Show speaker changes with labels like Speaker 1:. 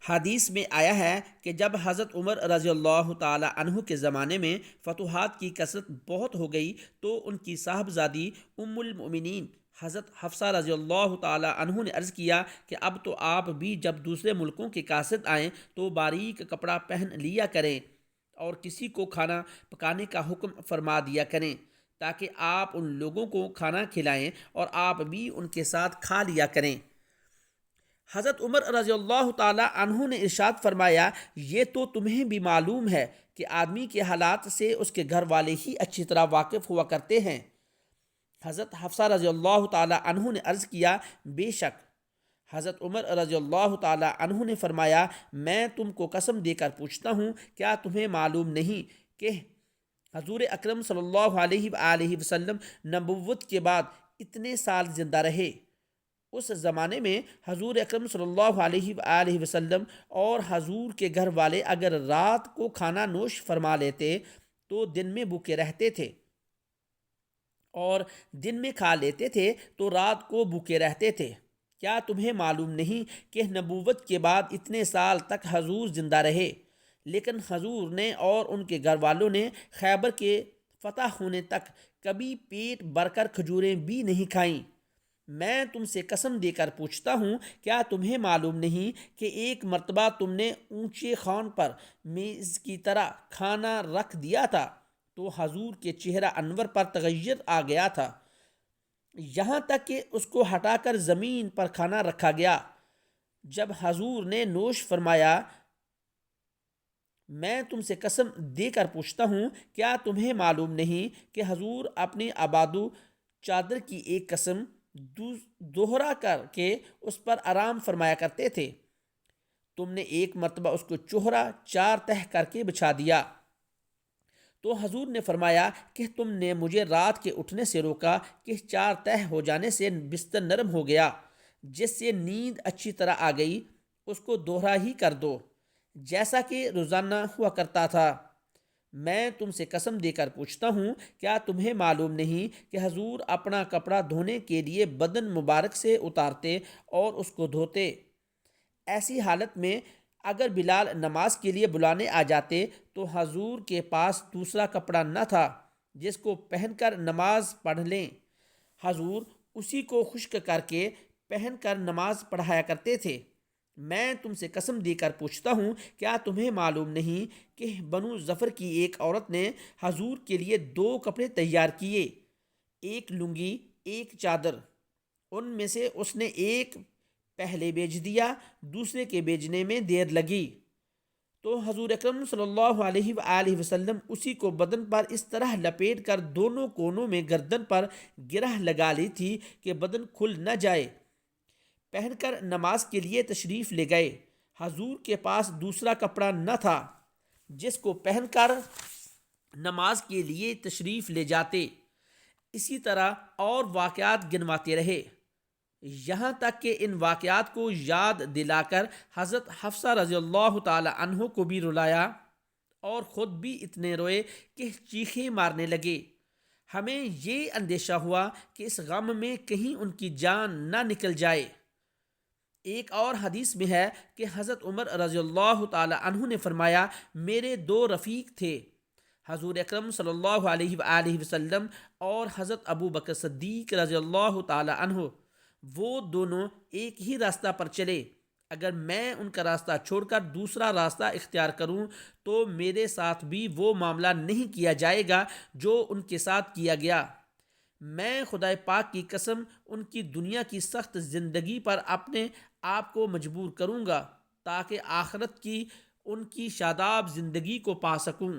Speaker 1: حدیث میں آیا ہے کہ جب حضرت عمر رضی اللہ تعالی عنہ کے زمانے میں فتوحات کی کثرت بہت ہو گئی تو ان کی صاحبزادی ام المؤمنین حضرت حفصہ رضی اللہ تعالی عنہ نے عرض کیا کہ اب تو آپ بھی جب دوسرے ملکوں کے قاصد آئیں تو باریک کپڑا پہن لیا کریں اور کسی کو کھانا پکانے کا حکم فرما دیا کریں تاکہ آپ ان لوگوں کو کھانا کھلائیں اور آپ بھی ان کے ساتھ کھا لیا کریں۔ حضرت عمر رضی اللہ تعالی عنہ نے ارشاد فرمایا، یہ تو تمہیں بھی معلوم ہے کہ آدمی کے حالات سے اس کے گھر والے ہی اچھی طرح واقف ہوا کرتے ہیں۔ حضرت حفصہ رضی اللہ تعالی عنہ نے عرض کیا، بے شک۔ حضرت عمر رضی اللہ تعالی عنہ نے فرمایا، میں تم کو قسم دے کر پوچھتا ہوں، کیا تمہیں معلوم نہیں کہ حضور اکرم صلی اللہ علیہ وآلہ وسلم نبوت کے بعد اتنے سال زندہ رہے؟ اس زمانے میں حضور اکرم صلی اللہ علیہ وآلہ وسلم اور حضور کے گھر والے اگر رات کو کھانا نوش فرما لیتے تو دن میں بھوکے رہتے تھے، اور دن میں کھا لیتے تھے تو رات کو بھوکے رہتے تھے۔ کیا تمہیں معلوم نہیں کہ نبوت کے بعد اتنے سال تک حضور زندہ رہے، لیکن حضور نے اور ان کے گھر والوں نے خیبر کے فتح ہونے تک کبھی پیٹ بھر کر کھجوریں بھی نہیں کھائیں؟ میں تم سے قسم دے کر پوچھتا ہوں، کیا تمہیں معلوم نہیں کہ ایک مرتبہ تم نے اونچے خوان پر میز کی طرح کھانا رکھ دیا تھا تو حضور کے چہرہ انور پر تغیر آ گیا تھا، یہاں تک کہ اس کو ہٹا کر زمین پر کھانا رکھا گیا۔ جب حضور نے نوش فرمایا، میں تم سے قسم دے کر پوچھتا ہوں، کیا تمہیں معلوم نہیں کہ حضور اپنی آبادو چادر کی ایک قسم دوہرا کر کے اس پر آرام فرمایا کرتے تھے؟ تم نے ایک مرتبہ اس کو چوہرا 4 تہہ کر کے بچھا دیا تو حضور نے فرمایا کہ تم نے مجھے رات کے اٹھنے سے روکا کہ 4 تہہ ہو جانے سے بستر نرم ہو گیا، جس سے نیند اچھی طرح آ گئی، اس کو دوہرا ہی کر دو جیسا کہ روزانہ ہوا کرتا تھا۔ میں تم سے قسم دے کر پوچھتا ہوں، کیا تمہیں معلوم نہیں کہ حضور اپنا کپڑا دھونے کے لیے بدن مبارک سے اتارتے اور اس کو دھوتے؟ ایسی حالت میں اگر بلال نماز کے لیے بلانے آ جاتے تو حضور کے پاس دوسرا کپڑا نہ تھا جس کو پہن کر نماز پڑھ لیں، حضور اسی کو خشک کر کے پہن کر نماز پڑھایا کرتے تھے۔ میں تم سے قسم دے کر پوچھتا ہوں، کیا تمہیں معلوم نہیں کہ بنو ظفر کی ایک عورت نے حضور کے لیے 2 کپڑے تیار کیے، ایک لنگی ایک چادر، ان میں سے اس نے ایک پہلے بیچ دیا، دوسرے کے بیچنے میں دیر لگی تو حضور اکرم صلی اللہ علیہ وآلہ وسلم اسی کو بدن پر اس طرح لپیٹ کر دونوں کونوں میں گردن پر گرہ لگا لی تھی کہ بدن کھل نہ جائے، پہن کر نماز کے لیے تشریف لے گئے۔ حضور کے پاس دوسرا کپڑا نہ تھا جس کو پہن کر نماز کے لیے تشریف لے جاتے۔ اسی طرح اور واقعات گنواتے رہے، یہاں تک کہ ان واقعات کو یاد دلا کر حضرت حفصہ رضی اللہ تعالی عنہ کو بھی رلایا اور خود بھی اتنے روئے کہ چیخیں مارنے لگے۔ ہمیں یہ اندیشہ ہوا کہ اس غم میں کہیں ان کی جان نہ نکل جائے۔ ایک اور حدیث میں ہے کہ حضرت عمر رضی اللہ تعالی عنہ نے فرمایا، میرے 2 رفیق تھے، حضور اکرم صلی اللہ علیہ وآلہ وسلم اور حضرت ابو بکر صدیق رضی اللہ تعالی عنہ، وہ دونوں ایک ہی راستہ پر چلے، اگر میں ان کا راستہ چھوڑ کر دوسرا راستہ اختیار کروں تو میرے ساتھ بھی وہ معاملہ نہیں کیا جائے گا جو ان کے ساتھ کیا گیا۔ میں خدائے پاک کی قسم ان کی دنیا کی سخت زندگی پر اپنے آپ کو مجبور کروں گا تاکہ آخرت کی ان کی شاداب زندگی کو پا سکوں۔